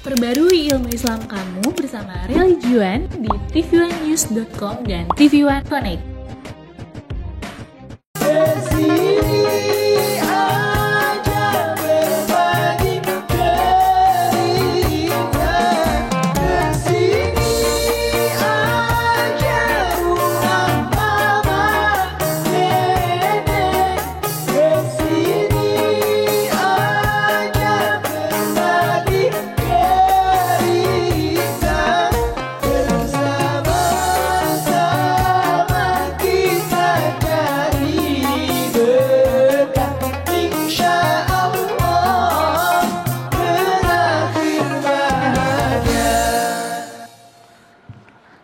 Perbarui ilmu Islam kamu bersama Religion di tv1news.com dan TV1 Connect.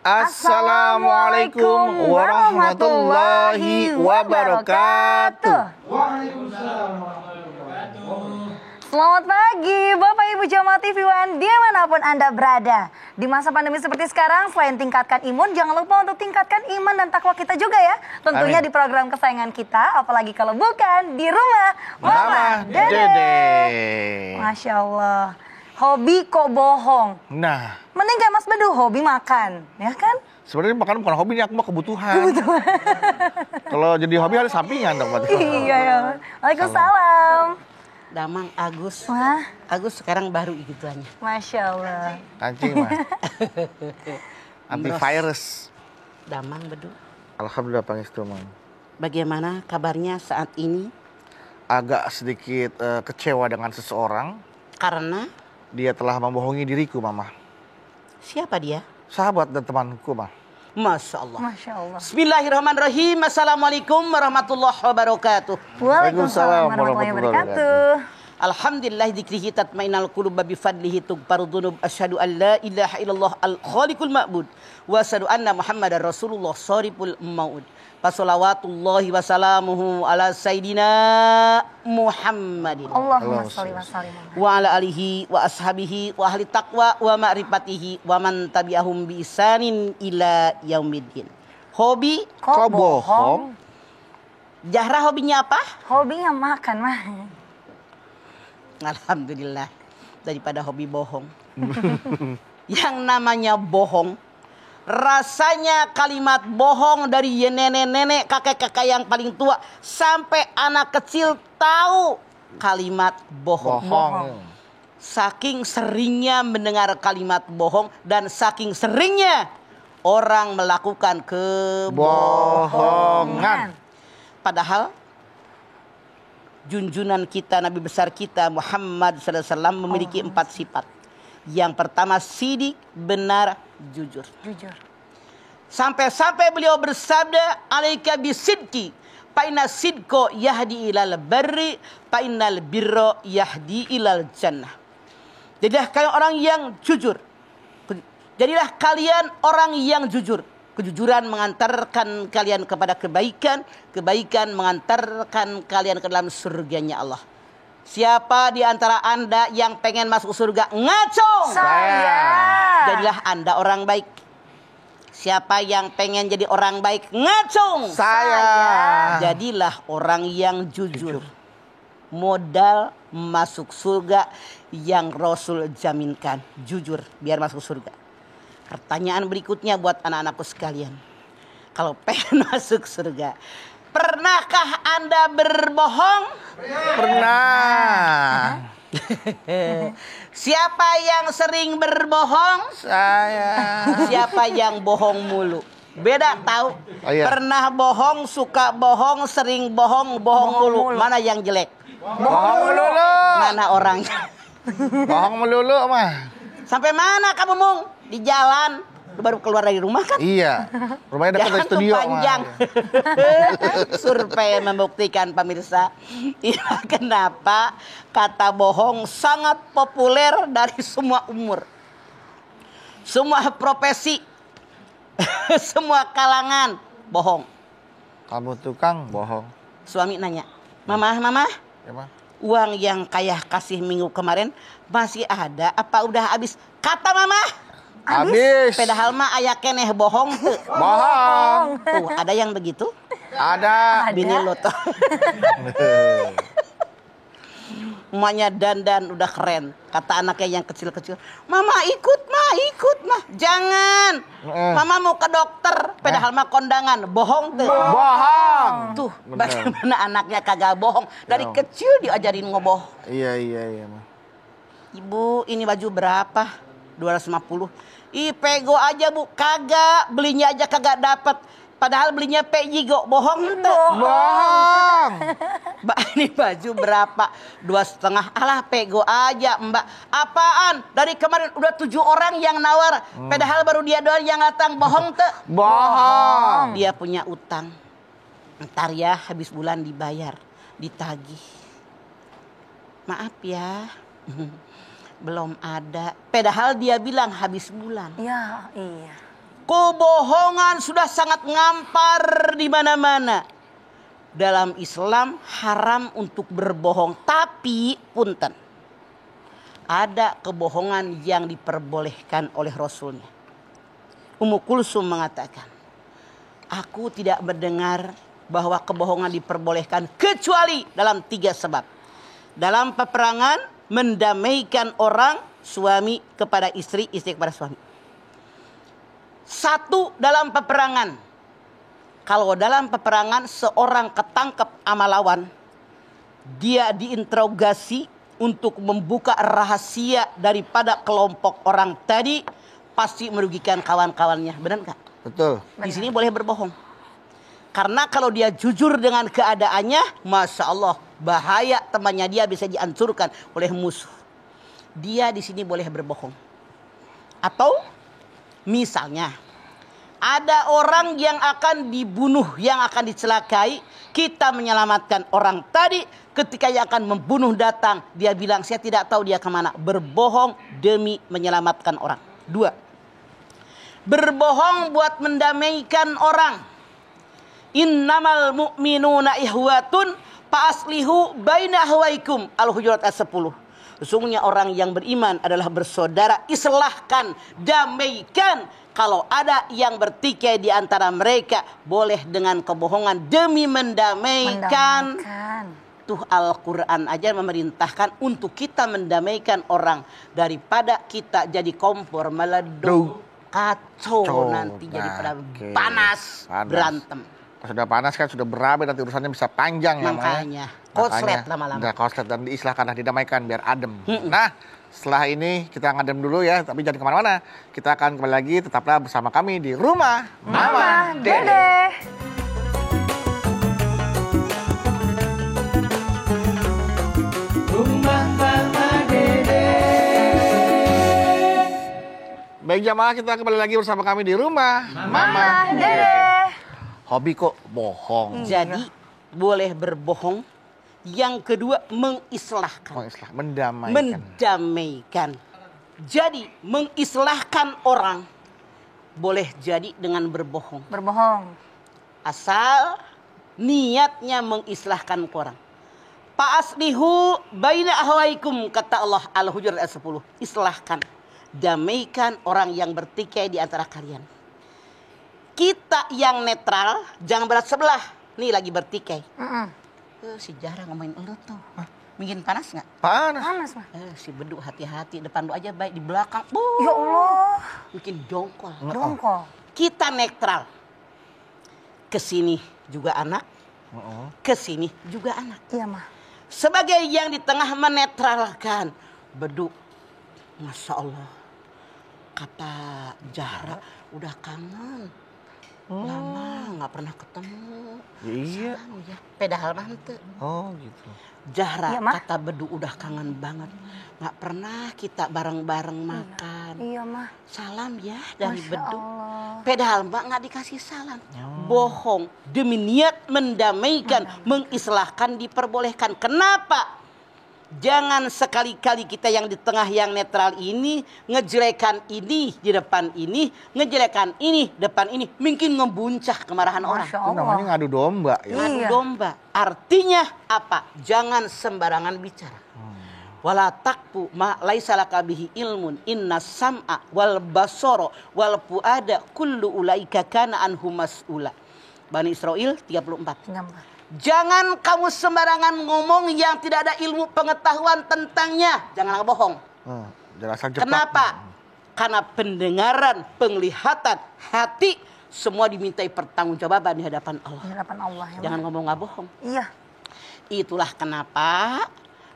Assalamualaikum warahmatullahi wabarakatuh. Selamat pagi Bapak Ibu Jamaah TV1 dimanapun Anda berada. Di masa pandemi seperti sekarang, selain tingkatkan imun, jangan lupa untuk tingkatkan iman dan takwa kita juga ya. Tentunya di program kesayangan kita, apalagi kalau bukan di rumah Mama Dede. Masya Allah. Hobi kok bohong. Nah, mending kayak Mas Bedu, hobi makan, ya kan? sebenarnya makan bukan hobi, ini aku mah kebutuhan. Kalau jadi hobi harus sampingan dong. Iya ya. Waalaikumsalam. Damang Agus. Wah. Agus sekarang baru gituannya. Masya Allah. Kancing mah. Antivirus. Damang Bedu. Alhamdulillah pangestu mang. Bagaimana kabarnya saat ini? Agak sedikit kecewa dengan seseorang. Karena dia telah membohongi diriku, Mama. Siapa dia? Sahabat dan temanku, Mah. Masya Allah. Masya Allah. Bismillahirrahmanirrahim. Assalamualaikum warahmatullahi wabarakatuh. Waalaikumsalam warahmatullahi wabarakatuh. Alhamdulillah dzikrihi tatmainnal qulub bi fadlihi tughfaru dzunub asyhadu an la ilaha illallah al khaliqul ma'bud wa asyhadu anna muhammadar rasulullah shariful maud. Wassalawatullahi wassalamuhu ala sayyidina Muhammadin Allahumma sholli wa sallim wa ala alihi wa ashabihi wa ahli taqwa wa ma'rifatihi wa man tabi'ahum bi isanin ila yaumiddin. Hobi kok bohong? Zahra hobinya apa? Hobinya makan, mah. Alhamdulillah, daripada hobi bohong. Yang namanya bohong, rasanya kalimat bohong dari nenek-nenek, kakek-kakek yang paling tua sampai anak kecil tahu kalimat bohong. Saking seringnya mendengar kalimat bohong dan saking seringnya orang melakukan kebohongan. Padahal junjunan kita, Nabi besar kita Muhammad SAW memiliki 4 sifat. Yang pertama sidik, benar, jujur. Sampai-sampai beliau bersabda, alaika bisidqi, fa inna sidqa yahdi ilal barri, fa innal birra yahdi ilal jannah. Jadilah kalian orang yang jujur. Jadilah kalian orang yang jujur. Kejujuran mengantarkan kalian kepada kebaikan, kebaikan mengantarkan kalian ke dalam surganya Allah. Siapa di antara Anda yang pengen masuk surga? Ngaco! Saya. Jadilah Anda orang baik. Siapa yang pengen jadi orang baik? Ngaco! Saya. Jadilah orang yang jujur. Modal masuk surga yang Rasul jaminkan. Jujur biar masuk surga. Pertanyaan berikutnya buat anak-anakku sekalian. Kalau pengen masuk surga, pernahkah Anda berbohong? Pernah. Siapa yang sering berbohong? Saya. Siapa yang bohong mulu? Beda tahu. Oh, iya. Pernah bohong, suka bohong, sering bohong, bohong mulu. Mana yang jelek? Bohong melulu. Mana orangnya? Bohong melulu, mah. Sampai mana kamu, Mung? Di jalan. Lu baru keluar dari rumah kan? Iya. Rumahnya dekat dari studio, tuh panjang. Survei membuktikan pemirsa. Inilah kenapa kata bohong sangat populer dari semua umur. Semua profesi. Semua kalangan bohong. Kamu tukang bohong. Suami nanya, Mama, Ya, mah. uang yang kayah kasih minggu kemarin masih ada apa udah habis? Kata Mama, Habis. padahal mah aya keneh bohong tuh. Bohong. Tuh, ada yang begitu? Ada. Bini lo tuh. Emaknya dandan udah keren. Kata anaknya yang kecil-kecil, Mama ikut mah. Jangan. Mama mau ke dokter. Padahal mah kondangan. Bohong tuh. Bohong. Tuh, Bener. bagaimana anaknya kagak bohong. Dari kecil diajarin ngoboh. Iya, mah. Ibu, ini baju berapa? 250. Ih, pego aja, Bu. Kagak. Belinya aja kagak dapat. Padahal belinya pejigo. Bohong tuh. Bohong. Mbak, ini baju berapa? 2,5. Alah, pego aja, Mbak. Apaan? Dari kemarin udah 7 orang yang nawar. Padahal baru dia doang yang datang. Bohong tuh. Bohong. Dia punya utang. Ntar ya, habis bulan dibayar. Ditagih. Maaf ya. Belum ada. Padahal dia bilang habis bulan. Ya, iya. Kebohongan sudah sangat ngampar di mana-mana. Dalam Islam haram untuk berbohong. Tapi punten, ada kebohongan yang diperbolehkan oleh Rasulnya. Ummu Kulsum mengatakan, aku tidak mendengar bahwa kebohongan diperbolehkan kecuali dalam 3 sebab. Dalam peperangan, mendamaikan orang, suami kepada istri, istri kepada suami. 1 dalam peperangan. Kalau dalam peperangan seorang ketangkep sama lawan, dia diinterogasi untuk membuka rahasia daripada kelompok orang tadi, pasti merugikan kawan-kawannya. Benar nggak? Betul. Di sini boleh berbohong. Karena kalau dia jujur dengan keadaannya, Masya Allah, bahaya temannya dia bisa dihancurkan oleh musuh. Dia di sini boleh berbohong. Atau misalnya ada orang yang akan dibunuh, yang akan dicelakai, kita menyelamatkan orang tadi. Ketika yang akan membunuh datang, dia bilang saya tidak tahu dia kemana. Berbohong demi menyelamatkan orang. 2, berbohong buat mendamaikan orang. Innamal mu'minuna ihwatun fa'aslihu baina ahwaikum. Al-Hujurat ayat 10. Sesungguhnya orang yang beriman adalah bersaudara. Islahkan, damaikan. Kalau ada yang bertikai di antara mereka, boleh dengan kebohongan demi mendamaikan. Tuh Al-Quran aja memerintahkan untuk kita mendamaikan orang. Daripada kita jadi kompor meleduk. Kacau nanti jadi pada panas, berantem. Pas sudah panas kan sudah berabe, nanti urusannya bisa panjang. Makanya koslet lama-lama. Udah koslet dan diislahkanlah, didamaikan biar adem. Nah, setelah ini kita ngadem dulu ya, tapi jangan kemana-mana. Kita akan kembali lagi, tetaplah bersama kami di Rumah Mama Dede. Rumah Mama Dede. Baik jamaah, kita kembali lagi bersama kami di Rumah Mama Dede. Hobi kok bohong. Jadi boleh berbohong. Yang kedua, mengislahkan. Mendamaikan. Jadi mengislahkan orang boleh jadi dengan berbohong. Asal niatnya mengislahkan orang. Fa'aslihu baina ahwaikum, kata Allah Al-Hujurat ayat 10. Islahkan, damaikan orang yang bertikai di antara kalian. Kita yang netral, jangan berat sebelah. Nih lagi bertikai. Si Jara ngomongin lu tuh. Bikin panas nggak? Panas. Si Beduk hati-hati. Depan lu aja baik, di belakang. Ya Allah. Bikin dongkol. Kita netral. Kesini juga anak. Kesini juga anak. Iya mah. Sebagai yang di tengah menetralkan. Beduk. Masya Allah. Kata Jara udah kangen. Lama nggak pernah ketemu. Iya. Salam ya. Padahal mantu. Oh gitu. Jahra iya, kata Bedu udah kangen banget. Nggak pernah kita bareng-bareng makan. Iya mah. Salam ya dari Masya Bedu. Allah. Padahal mbak nggak dikasih salam. Bohong demi niat mendamaikan, mengislahkan diperbolehkan. Kenapa? Jangan sekali-kali kita yang di tengah yang netral ini ngejelekan ini di depan ini, ngejelekan ini depan ini, mungkin ngebuncah kemarahan orang. Itu namanya ngadu domba ya. Ngadu domba. Artinya apa? Jangan sembarangan bicara. Wala taqfu ma laisa laka bihi ilmun inna sam'a wal basara wal fuada kullu ulaika kana anhu mas'ula. Bani Israil 34. Jangan kamu sembarangan ngomong yang tidak ada ilmu pengetahuan tentangnya. Jangan bohong. Jangan asal jeplak. Kenapa? Karena pendengaran, penglihatan, hati semua dimintai pertanggungjawaban di hadapan Allah. Di hadapan Allah. Ya, Jangan ngomong nggak bohong. Iya. Itulah kenapa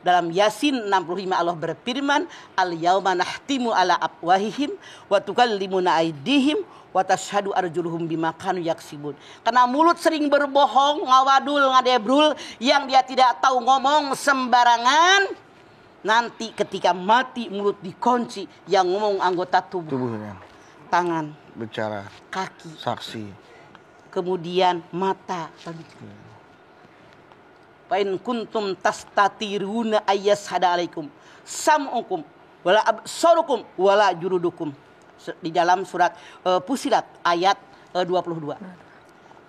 dalam Yasin 65 Allah berfirman, al-yauma nahtimu ala afwahihim wa tukallimuna aydihim wa tashhadu arjuluhum bima kanu yaksibun. Karena mulut sering berbohong, ngawadul, ngadebrul, yang dia tidak tahu ngomong sembarangan. Nanti ketika mati mulut dikunci, yang ngomong anggota Tubuhnya. tangan, Bicara. kaki, Saksi. kemudian mata. Fa in kuntum tastatiruna ayyashhada alaikum sam'ukum wala absarukum wala jurudukum. Di dalam surat Fussilat ayat 22.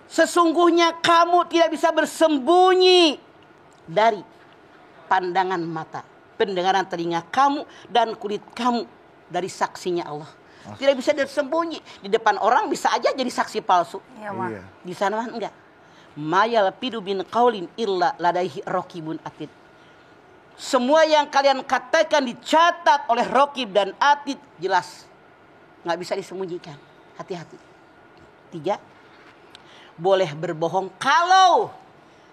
Sesungguhnya kamu tidak bisa bersembunyi dari pandangan mata, pendengaran telinga kamu, dan kulit kamu dari saksinya Allah. Tidak bisa bersembunyi. Di depan orang bisa aja jadi saksi palsu. Iya, Ma. Iya. Di sana mah enggak. Mayal pidu bin qaulin illa ladaihi raqibun atid. Semua yang kalian katakan dicatat oleh raqib dan atid, jelas. Nggak bisa disembunyikan. Hati-hati. 3. Boleh berbohong kalau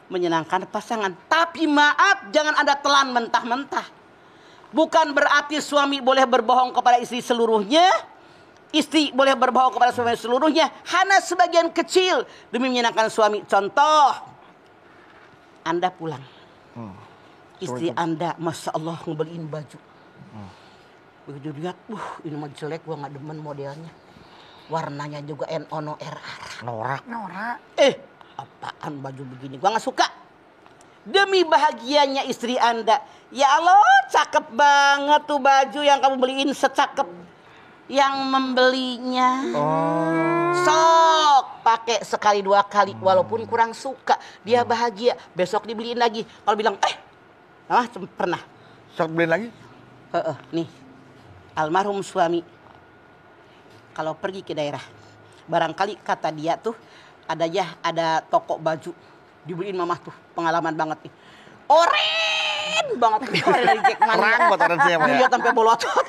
menyenangkan pasangan. Tapi maaf, jangan Anda telan mentah-mentah. Bukan berarti suami boleh berbohong kepada istri seluruhnya. Istri boleh berbohong kepada suami seluruhnya. Hanya sebagian kecil demi menyenangkan suami. Contoh, Anda pulang. Istri Anda, Masya Allah, ngebeliin baju. Begitu lihat, ini mah jelek, gua nggak demen modelnya. Warnanya juga NONO RR. Norak. Apaan baju begini? Gua nggak suka. Demi bahagianya istri Anda. Ya Allah, cakep banget tuh baju yang kamu beliin, secakep yang membelinya. Sok pakai sekali 2 kali, walaupun kurang suka. Dia bahagia. Besok dibeliin lagi. Kalau bilang, pernah. Sok beliin lagi? Nih, almarhum suami kalau pergi ke daerah, barangkali kata dia tuh ada toko baju, dibeliin mamah tuh, pengalaman banget nih, oren banget, oren dari Jackmania, Terang buat orang saya, dia sampai bolotot.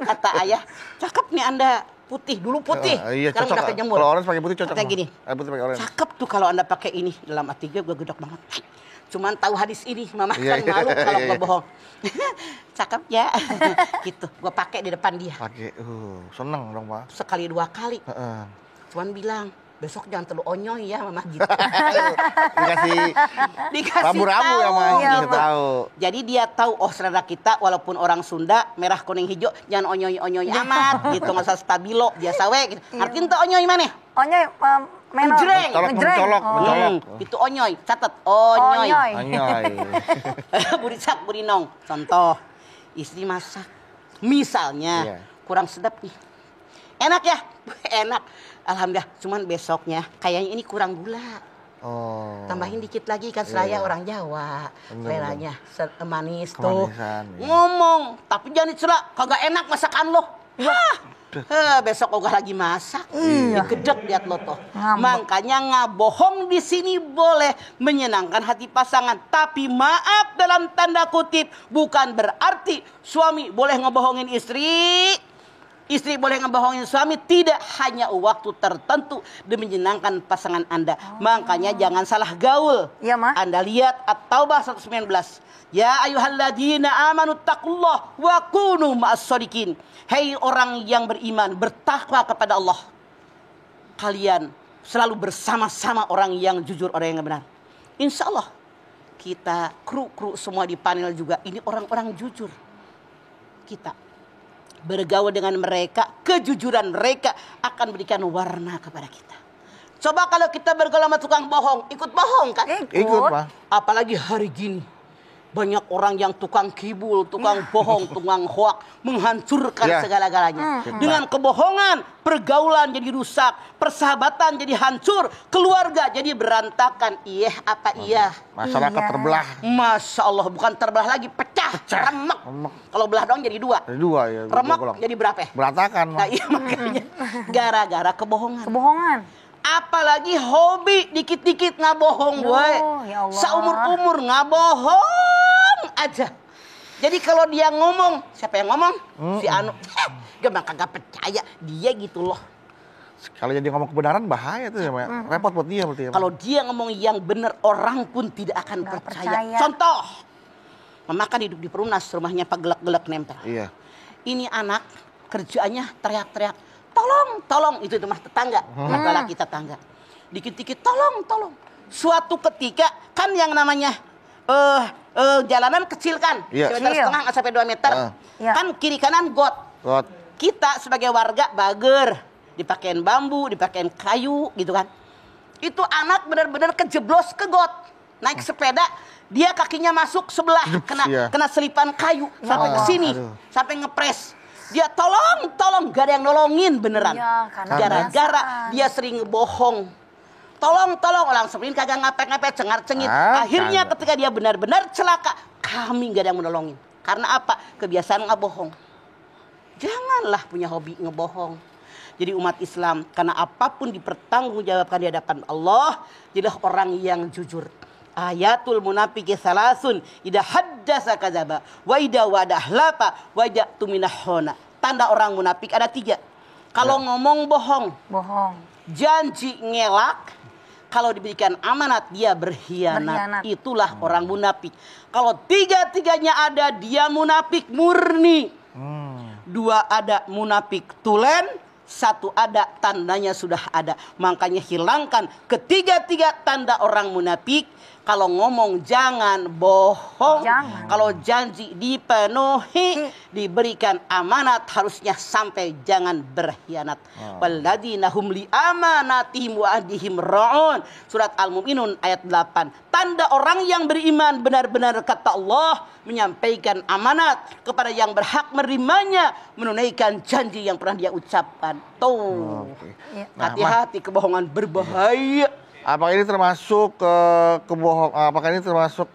Kata ayah, cakep nih Anda, putih dulu putih, Iya, sekarang cocok. udah kejemur. Kalau orange pakai putih cocok. Kata gini, Putih pakai orange. cakep tuh kalau Anda pakai ini. Dalam hati gue gedok banget. Cuman tahu hadis ini, mama Iya, kan malu kalau iya, gue iya. bohong. Cakep ya, gitu. Gue pakai di depan dia. Pakai, seneng dong Pak. Sekali 2 kali. Cuman bilang, besok jangan terlalu onyoy ya mama gitu. Dikasih Rambu-rambu tahu. ya Mama, Iya, dikasih Ma. tahu. Jadi dia tahu, saudara kita walaupun orang Sunda, merah kuning hijau, jangan onyoy-onyoy amat gitu, nggak usah stabilo, biasa we gitu. Artinya tuh onyoy mana? Onyoy, menor. Menjreng. Mencolok. Itu onyoy, catat onyoy. Onyoy. Anyoy. Burisak burinong. Contoh, istri masak. Misalnya, kurang sedap nih. Enak ya? Enak. Alhamdulillah, cuman besoknya kayaknya ini kurang gula. Tambahin dikit lagi kan seraya orang Jawa. Selanya manis tuh. Kemanisan, Ngomong, tapi jangan dicela, kagak enak masakan lo. Besok ogah lagi masak, digedek lihat lo toh. Makanya ngabohong di sini boleh menyenangkan hati pasangan, tapi maaf dalam tanda kutip, bukan berarti suami boleh ngebohongin istri. Istri boleh ngebohongin suami, tidak hanya waktu tertentu demi menyenangkan pasangan Anda. Makanya jangan salah gaul. Iya, Ma. Anda lihat At-Taubah 119. Ya ayyuhalladzina amanu taqullah wa kunu ma'as-shadiqin. Hei orang yang beriman, bertakwa kepada Allah. Kalian selalu bersama-sama orang yang jujur, orang yang benar. Insya Allah kita kru semua di panel juga ini orang-orang jujur. Kita bergaul dengan mereka, kejujuran mereka akan berikan warna kepada kita. Coba kalau kita bergaul sama tukang bohong, ikut bohong kan? Ikut Pak. Apalagi hari gini, banyak orang yang tukang kibul, tukang bohong, tukang hoak, menghancurkan segala-galanya. Dengan kebohongan, pergaulan jadi rusak, persahabatan jadi hancur, keluarga jadi berantakan. Iya apa iya? Masyarakat terbelah. Masya Allah, bukan terbelah lagi, pecah. Remek. Kalau belah doang jadi 2. Ada 2 ya. Remek golong. jadi berapa ya? Berantakan. Nah, iya makanya gara-gara kebohongan. Kebohongan. Apalagi hobi dikit-dikit ngabohong, boy. Ya Allah. Seumur-umur ngabohong aja. Jadi kalau dia ngomong, siapa yang ngomong? Si Anu. Dia mah kagak percaya, dia gitu loh. Kalau jadi ngomong kebenaran bahaya tuh ya, Maya. Repot buat dia berarti ya. Kalau dia ngomong yang benar, orang pun tidak akan Nggak percaya. percaya. Contoh, mama kan hidup di Perumnas, rumahnya pagelak-gelak nempel. Iya. Ini anak kerjaannya teriak-teriak, tolong, tolong. Itu rumah tetangga, laki-laki tetangga. Dikit-dikit, tolong, tolong. Suatu ketika, kan yang namanya jalanan kecil kan, Iya. 1,5 meter nggak sampai 2 meter. Iya. Kan kiri kanan got. God. Kita sebagai warga bager, dipakein bambu, dipakein kayu gitu kan. Itu anak benar-benar kejeblos ke got. Naik sepeda, dia kakinya masuk sebelah, Iya. kena selipan kayu sampai ke sini, Aduh. sampai ngepres. Dia tolong, tolong, gak ada yang nolongin beneran. Iya, karena Gara-gara kebiasaan. dia sering ngebohong. Tolong, tolong, orang seperti kagak ngapet-ngapet, cengar-cengit. Akhirnya kagak. ketika dia benar-benar celaka, kami gak ada yang menolongin. Karena apa? Kebiasaan ngebohong. Janganlah punya hobi ngebohong. Jadi umat Islam, karena apapun dipertanggungjawabkan di hadapan Allah, jadilah orang yang jujur. Ayatul munafiki salasun, idza haddasa kadzaba, wa idza wadah lapa, wa idza tuminahona. Tanda orang munafik ada 3. Kalau ngomong bohong, Bohong. janji ngelak, kalau diberikan amanat dia berkhianat. Berkhianat. Itulah orang munafik. Kalau 3-tiganya ada, dia munafik murni. 2 ada munafik tulen, 1 ada tandanya sudah ada. Makanya hilangkan ketiga-tiga tanda orang munafik. Kalau ngomong jangan bohong. Jangan. Kalau janji dipenuhi, diberikan amanat harusnya sampai, jangan berkhianat. Walladzina hum li amanatihim wa ahdihim ra'un. Surat Al-Mu'minun ayat 8. Tanda orang yang beriman benar-benar kata Allah menyampaikan amanat kepada yang berhak menerimanya, menunaikan janji yang pernah dia ucapkan. Tuh. Iya. Hati-hati, kebohongan berbahaya. Apakah ini termasuk apakah ini termasuk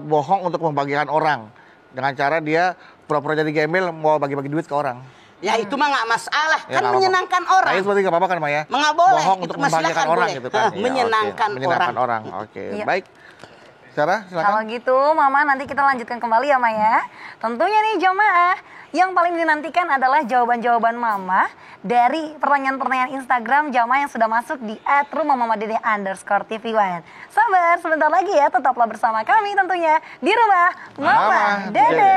bohong untuk membagikan orang dengan cara dia pura-pura jadi gembel mau bagi-bagi duit ke orang? Ya itu mah nggak masalah, Ya, kan nggak menyenangkan apa-apa. orang. Nah, itu berarti nggak apa-apa kan, Maya? Nggak boleh, Bohong itu untuk mah membagikan silakan orang boleh. gitu kan? Iya, Menyenangkan oke. Menyenangkan orang. Oke, Iya. baik. Sarah, silakan. Kalau gitu, Mama nanti kita lanjutkan kembali ya, Maya. Tentunya nih jamaah, yang paling dinantikan adalah jawaban-jawaban Mama dari pertanyaan-pertanyaan Instagram jamaah yang sudah masuk di @rumahmamadede_tv1. Sabar, sebentar lagi ya, tetaplah bersama kami tentunya di rumah Mama Mama Dede. Dede.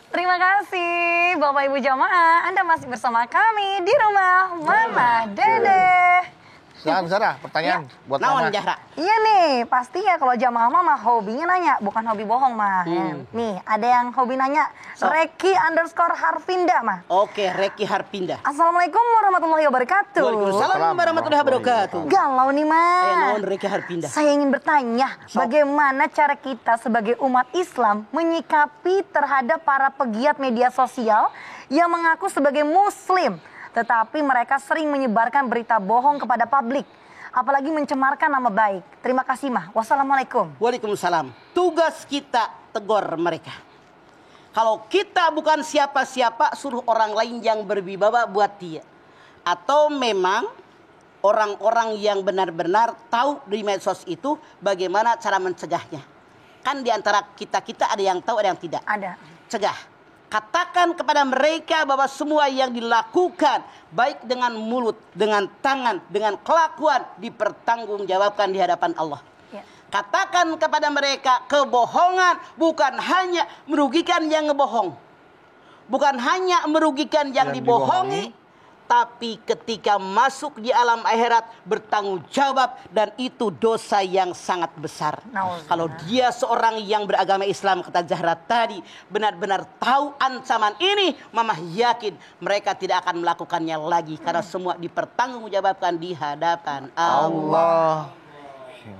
Terima kasih Bapak Ibu jamaah, Anda masih bersama kami di rumah Mama Dede. Silakan Sarah, pertanyaan buat Naon Mama. Jahra? Iya nih, pastinya kalau jamaah Mama hobinya nanya, bukan hobi bohong mah. Nih, ada yang hobi nanya, So. Reki_Harfinda mah. Oke, Reki Harpinda. Assalamualaikum warahmatullahi wabarakatuh. Waalaikumsalam warahmatullahi wabarakatuh. Galau nih Ayo mah. naon Reki Harpinda. Saya ingin bertanya, bagaimana cara kita sebagai umat Islam menyikapi terhadap para pegiat media sosial yang mengaku sebagai muslim, tetapi mereka sering menyebarkan berita bohong kepada publik, apalagi mencemarkan nama baik. Terima kasih mah. Wassalamualaikum. Waalaikumsalam. Tugas kita tegur mereka. Kalau kita bukan siapa-siapa, suruh orang lain yang berwibawa buat dia. Atau memang orang-orang yang benar-benar tahu di medsos itu bagaimana cara mencegahnya. Kan di antara kita-kita ada yang tahu, ada yang tidak. Ada. Cegah. Katakan kepada mereka bahwa semua yang dilakukan, baik dengan mulut, dengan tangan, dengan kelakuan, dipertanggungjawabkan di hadapan Allah. Ya. Katakan kepada mereka, kebohongan bukan hanya merugikan yang ngebohong. Bukan hanya merugikan yang dibohongi, tapi ketika masuk di alam akhirat bertanggung jawab, dan itu dosa yang sangat besar. Nauzubillah. Kalau dia seorang yang beragama Islam, kata Zahra tadi, benar-benar tahu ancaman ini, Mamah yakin mereka tidak akan melakukannya lagi, karena semua dipertanggungjawabkan di hadapan Allah. Allah.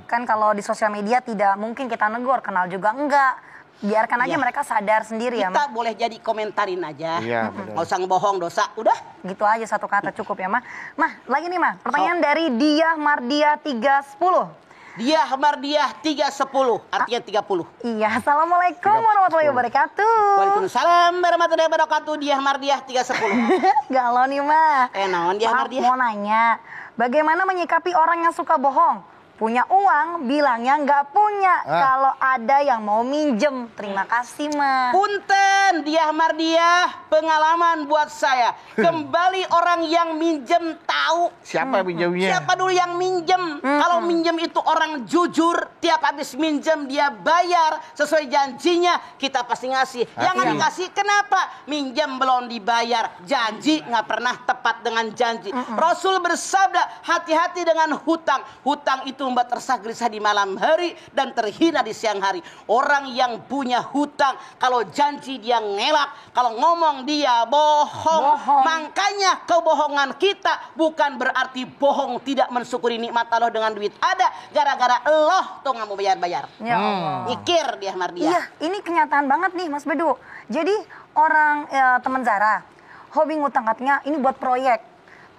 Kan kalau di sosial media tidak mungkin kita negur, kenal juga enggak. Biarkan aja mereka sadar sendiri ya, Kita boleh jadi komentarin aja. Iya, benar. Nggak usah ngebohong dosa, udah. Gitu aja satu kata cukup ya, Mah. Mah, lagi nih, Mah. Pertanyaan dari Diah Mardia 310. Dia Mardiah 310, artinya 30. Iya, Assalamualaikum warahmatullahi wabarakatuh. Waalaikumsalam warahmatullahi wabarakatuh. Dia Mardiah 310. Galau nih, Mah. Naon Diah Maaf, Mardiah? mau nanya, bagaimana menyikapi orang yang suka bohong? Punya uang, bilangnya nggak punya. Kalau ada yang mau minjem, terima kasih, Mah. Punten, Diah Mardiah, pengalaman buat saya. Kembali orang yang minjem tahu Siapa pinjamnya? siapa dulu yang minjem. Kalau minjem itu orang jujur, tiap habis minjem dia bayar sesuai janjinya, kita pasti ngasih. Yang nggak dikasih, kenapa? Minjem belum dibayar, janji nggak pernah tepat dengan janji. Rasul bersabda, hati-hati dengan hutang. Hutang itu membuat resah gelisah di malam hari dan terhina di siang hari. Orang yang punya hutang, kalau janji dia ngelak, kalau ngomong dia bohong. Makanya kebohongan kita bukan berarti bohong tidak mensyukuri nikmat Allah dengan duit ada, gara-gara Allah tuh nggak mau bayar-bayar. Ya Allah. Mikir dia Mardiah. Iya, ini kenyataan banget nih, Mas Bedu. Jadi orang teman Zara, hobi ngutang katanya ini buat proyek.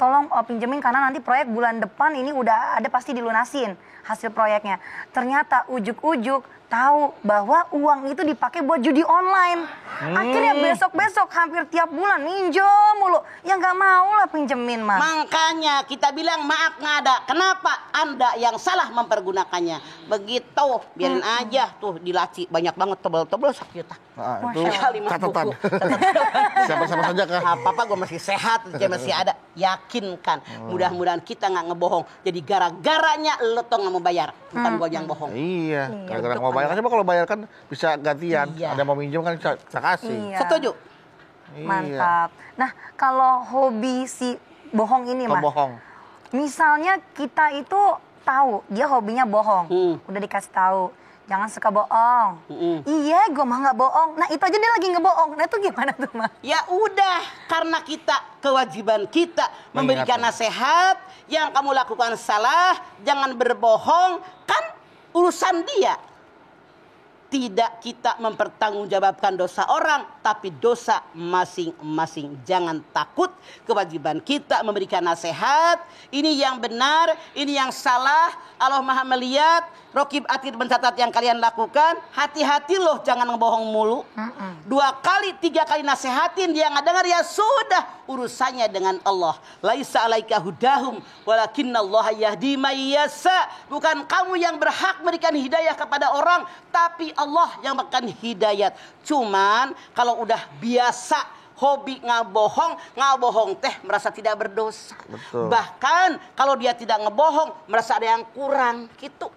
Tolong pinjemin karena nanti proyek bulan depan ini udah ada pasti dilunasin hasil proyeknya. Ternyata ujuk-ujuk tahu bahwa uang itu dipakai buat judi online. Akhirnya besok-besok hampir tiap bulan minjem mulu. Ya nggak mau lah pinjemin, Mas. Makanya kita bilang maaf nggak ada. Kenapa? Anda yang salah mempergunakannya. Begitu, biarin aja tuh dilaci banyak banget tebel-tebel 1 juta. Nah, itu Kalimat catatan. buku. Siapa-siapa saja kah? Apa-apa gue masih sehat, dia masih ada. Yakinkan, mudah-mudahan kita nggak ngebohong. Jadi gara-garanya lo tuh nggak mau bayar, bukan gue yang bohong. Iya, gara-gara mau bayar. Coba kalau bayar kan bisa gantian. Iya. Ada yang mau minjem kan bisa kasih. Iya. Setuju? Iya. Mantap. Nah, kalau hobi si bohong ini, Mas. Pembohong. Misalnya kita itu tahu dia hobinya bohong. Udah dikasih tahu. Jangan suka bohong. Iya, gue mah nggak bohong. Nah, itu aja dia lagi ngebohong. Nah, itu gimana tuh, Mas? Ya udah, karena kita kewajiban kita memberikan nasihat, yang kamu lakukan salah, jangan berbohong, kan urusan dia. Tidak kita mempertanggungjawabkan dosa orang, tapi dosa masing-masing. Jangan takut, kewajiban kita memberikan nasihat. Ini yang benar, ini yang salah. Allah Maha melihat, Raqib Atid mencatat yang kalian lakukan. Hati-hati loh, jangan ngebohong mulu. 2 kali, 3 kali nasihatin, dia nggak dengar, ya sudah. Urusannya dengan Allah. Laisa alaika hudahum, walakinnallaha yahdi may yasha. Bukan kamu yang berhak memberikan hidayah kepada orang, tapi Allah yang memberikan hidayat. Cuman kalau udah biasa hobi ngabohong teh merasa tidak berdosa. Betul. Bahkan kalau dia tidak ngebohong merasa ada yang kurang gitu.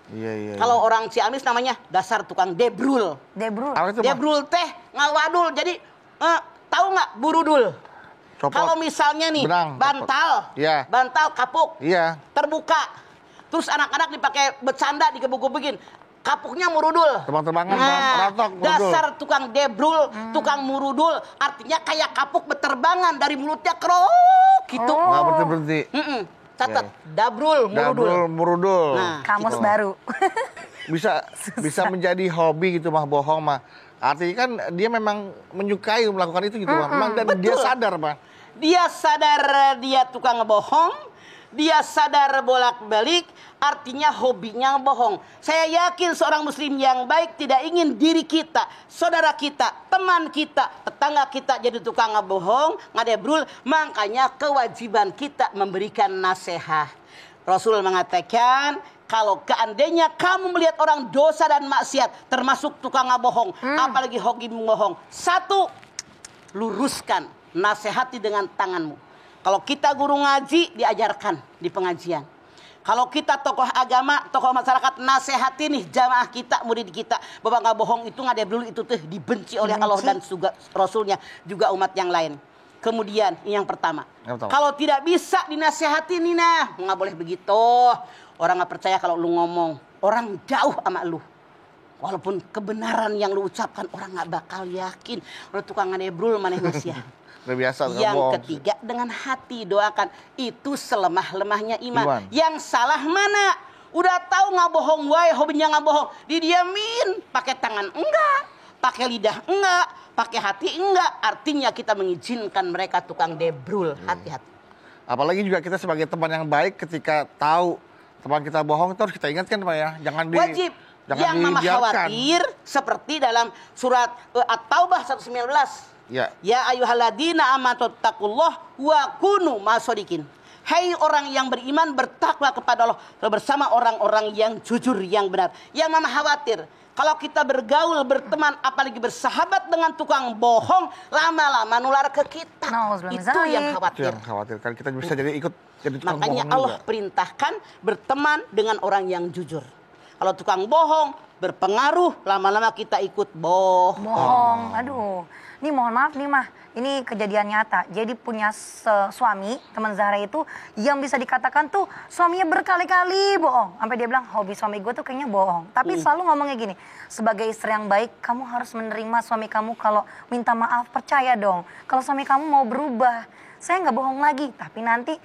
Iya. Kalau orang Ciamis namanya dasar tukang debrul. Debrul. Apa itu, Mas? Debrul teh ngawadul. Jadi tahu nggak burudul? Copot. Kalau misalnya nih Benang, bantal, Iya. bantal kapuk, Iya. terbuka, terus anak-anak dipakai bercanda digebuk-gebukin, kapuknya murudul. Terbang-terbangan, Nah, rontok, murudul. dasar tukang debrul, tukang murudul, artinya kayak kapuk berterbangan dari mulutnya kerok gitu. Nggak berhenti-berhenti. Catat, dabrul, murudul. Dabrul, murudul. Nah, Kamus gitu. baru. Bisa menjadi hobi gitu mah bohong mah. Artinya kan dia memang menyukai melakukan itu gitu mah. Memang dan dia Betul. sadar mah. Dia sadar dia tukang ngebohong, dia sadar bolak-balik, artinya hobinya bohong. Saya yakin seorang muslim yang baik tidak ingin diri kita, saudara kita, teman kita, tetangga kita jadi tukang ngebohong, ngadebrul. Makanya kewajiban kita memberikan nasihat. Rasul mengatakan, kalau seandainya kamu melihat orang dosa dan maksiat, termasuk tukang ngebohong, apalagi hobi membohong, 1, luruskan, nasihati dengan tanganmu. Kalau kita guru ngaji, diajarkan di pengajian. Kalau kita tokoh agama, tokoh masyarakat, nasihati nih jamaah kita, murid kita, bahwa nggak bohong itu, nggak ada dulu itu tuh dibenci oleh Allah dan juga Rasulnya, juga umat yang lain. Kemudian ini yang pertama, kalau tidak bisa dinasihati Nina, nggak boleh begitu. Orang nggak percaya kalau lu ngomong, orang jauh sama lu. Walaupun kebenaran yang lu ucapkan orang nggak bakal yakin. Lu tukang ngadebrul maneh mas ya. Udah biasa Yang bohong. ketiga, dengan hati doakan. Itu selemah-lemahnya iman. Yang salah mana? Udah tahu nggak bohong, hobinya nggak bohong, didiamin. Pakai tangan enggak, pakai lidah enggak, pakai hati enggak. Artinya kita mengizinkan mereka tukang debrul. Hati-hati. Apalagi juga kita sebagai teman yang baik ketika tahu teman kita bohong itu harus kita ingatkan Pak ya. Wajib. Jangan yang mama dibiarkan. khawatir seperti dalam surat At-Taubah 119. Ya. Ya ayyuhalladzina amanu taqullah wa kunu ma'asodikin. Hai orang yang beriman, bertakwa kepada Allah bersama orang-orang yang jujur, yang benar. Yang mama khawatir, kalau kita bergaul, berteman, apalagi bersahabat dengan tukang bohong, lama-lama nular ke kita. Itu yang khawatir. Itu yang khawatir, kan kita bisa jadi ikut jadi tukang Makanya bohong Allah juga. perintahkan berteman dengan orang yang jujur. Kalau tukang bohong, berpengaruh, lama-lama kita ikut Bohong. Aduh. Nih mohon maaf nih mah. Ini kejadian nyata. Jadi punya suami, teman Zahra itu, yang bisa dikatakan tuh suaminya berkali-kali bohong. Sampai dia bilang, hobi suami gue tuh kayaknya bohong. Tapi selalu ngomongnya gini, sebagai istri yang baik, kamu harus menerima suami kamu kalau minta maaf, percaya dong. Kalau suami kamu mau berubah, saya nggak bohong lagi. Tapi nanti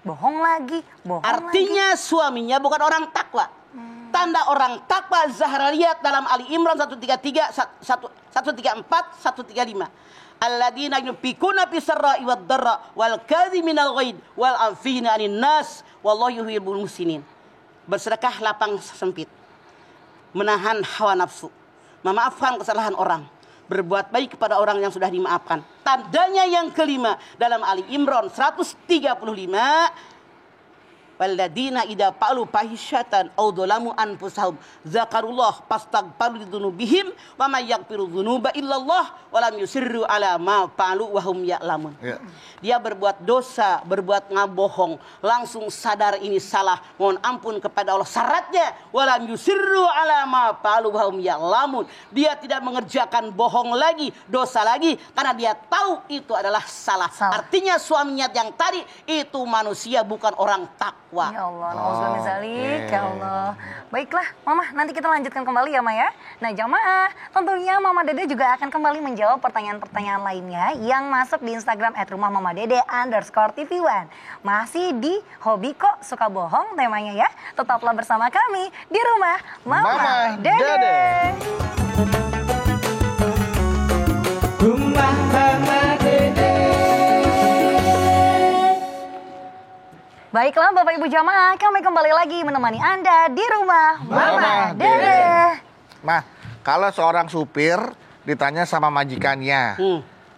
bohong lagi, bohong Artinya lagi. suaminya bukan orang takwa. Tanda orang takwa Zahra lihat dalam Ali Imran 134, 135. Alladzina yunfikuna fis sarra'i wad dharra wal kadhiminal ghaid wal afina 'anil nas wallahu yuhibbul muhsinin. Bersedekah lapang sempit. Menahan hawa nafsu. Memaafkan kesalahan orang. Berbuat baik kepada orang yang sudah dimaafkan. Tandanya yang kelima dalam Ali Imran 135. Walladzina idza fa'alu fahisyatan aw dzalamu anfusahum zakarullah fastaghfiru lidzunubihim wa may yaghfiru dzunuba illallah wa lam yusirru ala ma fa'alu wa hum ya'lamun. Dia berbuat dosa, berbuat ngabohong, langsung sadar ini salah, mohon ampun kepada Allah. Syaratnya wa lam yusirru ala ma fa'alu wa hum ya'lamun. Dia tidak mengerjakan bohong lagi, dosa lagi karena dia tahu itu adalah salah. Artinya suaminya yang tadi itu manusia, bukan orang takwa. Ya Allah, nauzubillah min dzalik, ya Allah. Baiklah, Mama, nanti kita lanjutkan kembali ya, Ma ya. Nah, jamaah, tentunya Mama Dede juga akan kembali menjawab pertanyaan-pertanyaan lainnya yang masuk di Instagram @rumahmamadede_tv1. Masih di Hobi Kok Suka Bohong temanya ya. Tetaplah bersama kami di Rumah Mama Dede. Rumah Mama Dede. Baiklah Bapak Ibu jamaah, kami kembali lagi menemani Anda di Rumah Mama Dede. Mah, kalau seorang supir ditanya sama majikannya,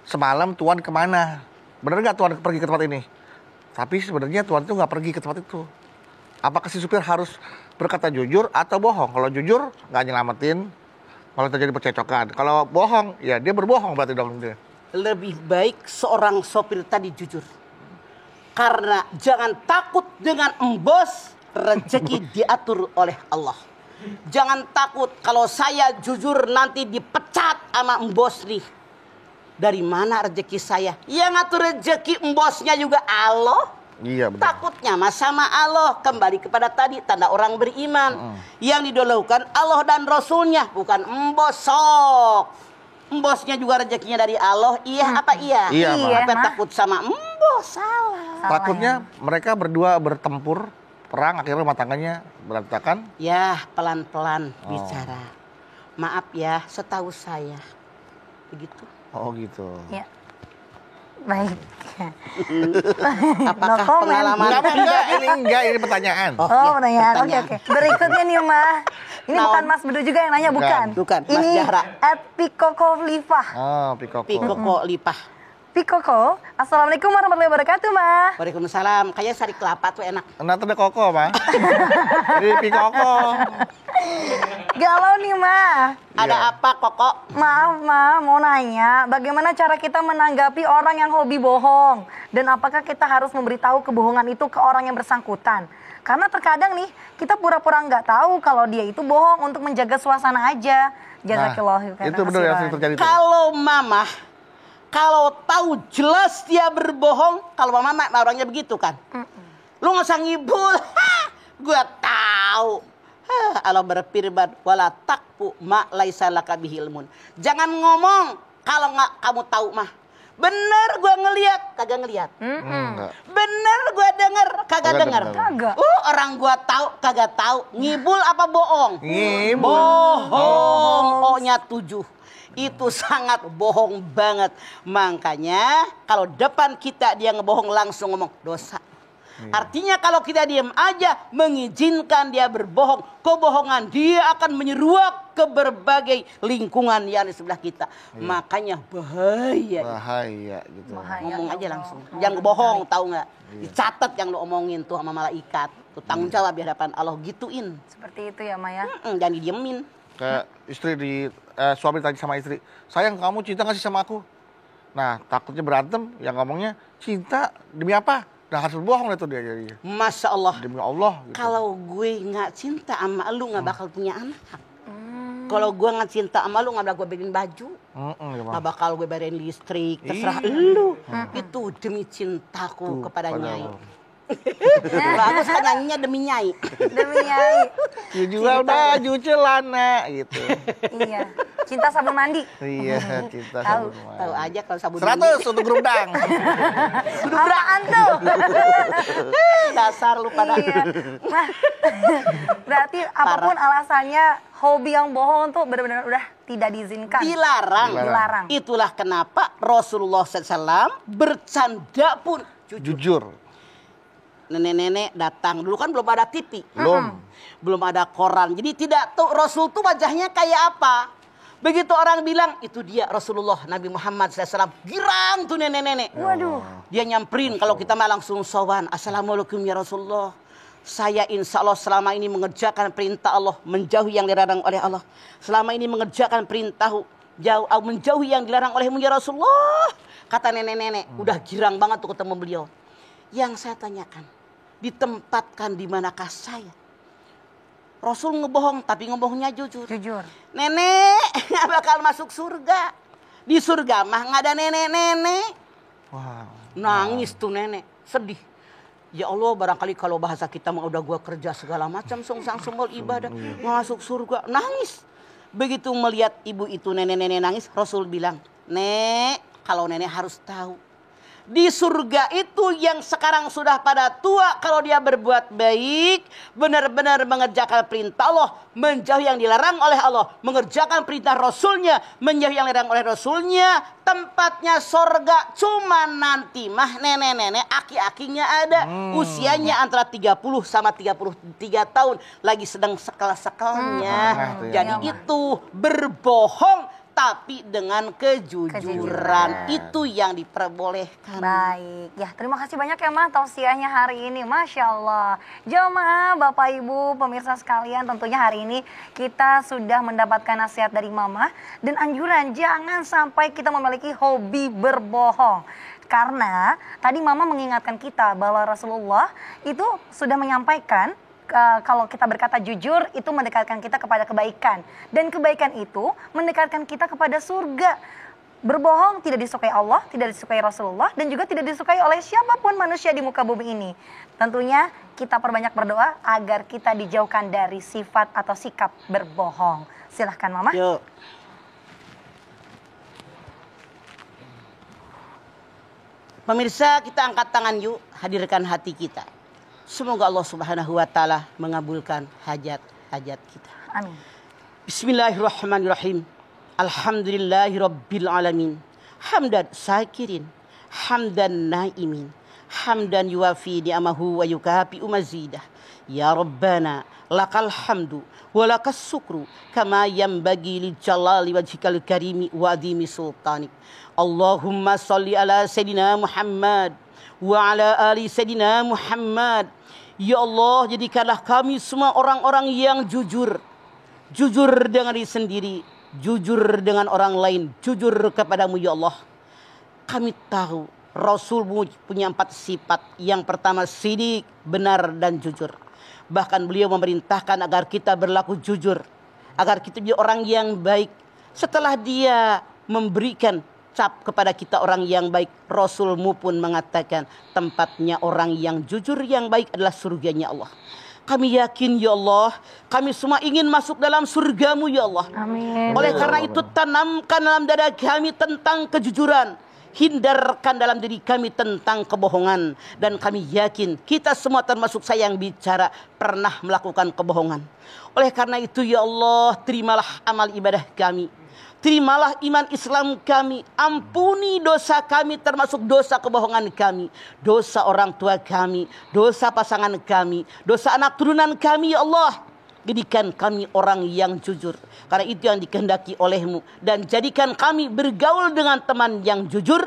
semalam Tuan kemana? Bener nggak Tuan pergi ke tempat ini? Tapi sebenarnya Tuan itu nggak pergi ke tempat itu. Apakah si supir harus berkata jujur atau bohong? Kalau jujur nggak nyelamatin, kalau terjadi percecokan. Kalau bohong, ya dia berbohong berarti dong. Lebih baik seorang sopir tadi jujur. Karena jangan takut dengan embos, rezeki diatur oleh Allah. Jangan takut kalau saya jujur nanti dipecat sama embos nih. Dari mana rezeki saya? Yang ngatur rezeki embosnya juga Allah. Iya benar. Takutnya mas sama Allah. Kembali kepada tadi tanda orang beriman. Yang didahulukan Allah dan Rasulnya, bukan embos sok. Embosnya juga rezekinya dari Allah. Iya apa iya? Iya, Apa Ma. takut sama embos? Salah. Takutnya mereka berdua bertempur, perang, akhirnya rumah tangganya berantakan. Ya pelan-pelan bicara. Maaf ya, setahu saya. Begitu. Oh gitu. Ya. Baik. Apakah No comment. pengalaman Enggak, ini pertanyaan. Oh, pertanyaan. Oke. Berikutnya nih, Ma. Ini Naon? bukan Mas Bedu juga yang nanya, bukan? Bukan, Mas Ini Zahra. @pikoko_lifah. Oh, Pikoko. Pikoko lipah. Pikoko, Assalamualaikum warahmatullahi wabarakatuh, Ma. Waalaikumsalam. Kayak sari kelapa tuh enak. Nanti ada koko, Pak. Jadi Pikoko. Galau nih, Ma. Ada Iya. apa koko? Maaf, Ma, mau nanya, bagaimana cara kita menanggapi orang yang hobi bohong? Dan apakah kita harus memberitahu kebohongan itu ke orang yang bersangkutan? Karena terkadang nih, kita pura-pura nggak tahu kalau dia itu bohong untuk menjaga suasana aja. Jazakillah. Nah, itu benar yang sering terjadi. Tuh. Kalau mama, kalau tahu jelas dia berbohong, kalau mama orangnya begitu kan. Lu nggak usah ngibul. Gua tahu. Allah berfirman, wala taqfu ma laisa laka bihi ilmun. Jangan ngomong kalau nggak kamu tahu mah. Bener gua ngeliat, kagak ngeliat. Enggak. Bener gua denger, kagak denger. Kagak. Orang gua tahu, kagak tahu. Ngibul apa bohong? Ngibul. Bohong. O-nya 7. Itu sangat bohong banget. Makanya kalau depan kita dia ngebohong langsung ngomong dosa. Artinya kalau kita diam aja mengizinkan dia berbohong, kebohongan dia akan menyeruak ke berbagai lingkungan yang di sebelah kita. Makanya bahaya. Bahaya gitu. Ngomong aja langsung. Jangan bohong, tahu nggak? Dicatat yang lo omongin tuh sama malaikat. Tuh tanggung jawab di hadapan Allah, gituin. Seperti itu ya Maya. Jangan didiemin. Kayak istri suami tanya sama istri, sayang kamu cinta nggak sih sama aku? Nah takutnya berantem, yang ngomongnya cinta demi apa? Nah harus berbohong itu dia jadinya. Masya Allah. Demi Allah. Gitu. Kalau gue nggak cinta sama lu nggak bakal punya anak. Kalau gue nggak cinta sama lu nggak bakal gue beliin baju. Nggak bakal gue bayarin listrik. Terserah lu. Itu demi cintaku kepada Nyai. Bagus kan nyanyinya demi Nyai. Demi Nyai. Jual baju celana gitu. Iya. Cinta sabun mandi. Iya, cinta Tahu. sabun mandi. Tahu aja kalau sabun 100 untuk gerudang. Apaan tuh? Dasar lu pada. Iya. Nah, berarti apapun alasannya, hobi yang bohong tuh benar-benar udah tidak diizinkan. Dilarang. Itulah kenapa Rasulullah SAW bercanda pun Jujur. Nenek-nenek datang. Dulu kan belum ada TV. Belum ada koran. Jadi tidak tahu Rasul tuh wajahnya kayak apa. Begitu orang bilang, itu dia Rasulullah Nabi Muhammad SAW. Girang tuh nenek-nenek. Waduh. Dia nyamperin, kalau kita mah langsung sowan. Assalamualaikum ya Rasulullah. Saya insya Allah selama ini mengerjakan perintah Allah. Menjauhi yang dilarang oleh Allah. Selama ini mengerjakan perintah menjauhi yang dilarang olehmu ya Rasulullah. Kata nenek-nenek, udah girang banget tuh ketemu beliau. Yang saya tanyakan, ditempatkan di manakah saya? Rasul ngebohong, tapi ngebohongnya jujur. Jujur. Nenek nggak bakal masuk surga. Di surga mah nggak ada nenek-nenek. Wow. Nangis tuh nenek, sedih. Ya Allah, barangkali kalau bahasa kita mah udah gua kerja segala macam, songsang sembol ibadah, masuk surga, nangis. Begitu melihat ibu itu nenek-nenek nangis, Rasul bilang, Nek, kalau nenek harus tahu. Di surga itu yang sekarang sudah pada tua, kalau dia berbuat baik, benar-benar mengerjakan perintah Allah, menjauhi yang dilarang oleh Allah, mengerjakan perintah Rasulnya, menjauhi yang dilarang oleh Rasulnya, tempatnya surga. Cuma nanti mah nenek-nenek aki-akinya ada, usianya antara 30 sama 33 tahun, lagi sedang sekel-sekelnya. Jadi itu berbohong tapi dengan kejujuran. Itu yang diperbolehkan. Baik, ya terima kasih banyak ya Ma tausiahnya hari ini, Masya Allah. Jamaah, Bapak Ibu, pemirsa sekalian, tentunya hari ini kita sudah mendapatkan nasihat dari Mama dan anjuran jangan sampai kita memiliki hobi berbohong. Karena tadi Mama mengingatkan kita bahwa Rasulullah itu sudah menyampaikan kalau kita berkata jujur itu mendekatkan kita kepada kebaikan. Dan kebaikan itu mendekatkan kita kepada surga. Berbohong tidak disukai Allah, tidak disukai Rasulullah, dan juga tidak disukai oleh siapapun manusia di muka bumi ini. Tentunya kita perbanyak berdoa agar kita dijauhkan dari sifat atau sikap berbohong. Silahkan Mama. Yuk. Pemirsa, kita angkat tangan yuk, hadirkan hati kita. Semoga Allah Subhanahu wa taala mengabulkan hajat-hajat kita. Amin. Bismillahirrahmanirrahim. Alhamdulillahirabbil alamin. Hamdan syakirin, hamdan naimin, hamdan yuwafi ni'amahu wa yukafi mazidah. Ya Rabbana, lakal hamdu wa lakas syukru kama yanbaghi li jalali wajhikal karimi wa adhimi sultanik. Allahumma shalli ala sayidina Muhammad wa ala ali sayidina Muhammad. Ya Allah, jadikanlah kami semua orang-orang yang jujur. Jujur dengan diri sendiri, jujur dengan orang lain, jujur kepadamu ya Allah. Kami tahu Rasul punya 4 sifat. Yang pertama sidik, benar dan jujur. Bahkan beliau memerintahkan agar kita berlaku jujur, agar kita jadi orang yang baik. Setelah dia memberikan cap kepada kita orang yang baik, Rasulmu pun mengatakan tempatnya orang yang jujur yang baik adalah surganya Allah. Kami yakin ya Allah, kami semua ingin masuk dalam surgamu ya Allah. Amin. Oleh karena itu tanamkan dalam dada kami tentang kejujuran. Hindarkan dalam diri kami tentang kebohongan. Dan kami yakin kita semua termasuk saya yang bicara pernah melakukan kebohongan. Oleh karena itu ya Allah, terimalah amal ibadah kami. Terimalah iman Islam kami. Ampuni dosa kami termasuk dosa kebohongan kami. Dosa orang tua kami. Dosa pasangan kami. Dosa anak turunan kami ya Allah. Jadikan kami orang yang jujur. Karena itu yang dikehendaki oleh-Mu. Dan jadikan kami bergaul dengan teman yang jujur.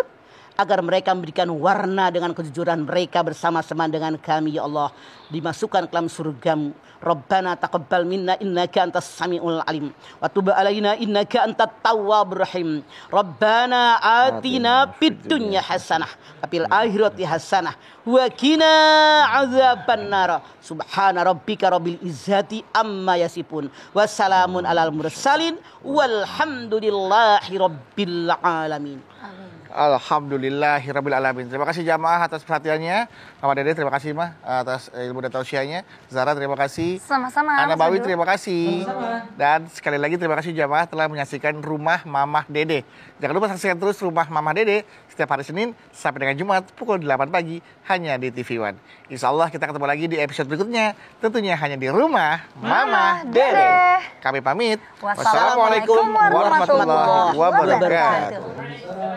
Agar mereka memberikan warna dengan kejujuran mereka bersama-sama dengan kami ya Allah. Dimasukkan ke dalam surga-Mu. Rabbana taqabbal minna innaka antas samiul alim wa tub alaina innaka antat tawwabur rahim. Rabbana atina fid dunya hasanah wa fil akhirati hasanah wa qina adzabannar. Subhana rabbika rabbil izzati amma yasifun wa salamun alal mursalin walhamdulillahi rabbil alamin. Alhamdulillahirabbil alamin. Terima kasih jamaah atas perhatiannya. Mama Dede terima kasih Mah atas ilmu dan tausiahnya. Zara terima kasih. Sama-sama. Ana Bawi terima kasih. Dan sekali lagi terima kasih jamaah telah menyaksikan Rumah Mamah Dede. Jangan lupa saksikan terus Rumah Mamah Dede setiap hari Senin sampai dengan Jumat pukul 8 pagi hanya di TV One. Insya Allah kita ketemu lagi di episode berikutnya. Tentunya hanya di Rumah Mamah Dede. Kami pamit. Wassalamualaikum warahmatullahi wabarakatuh.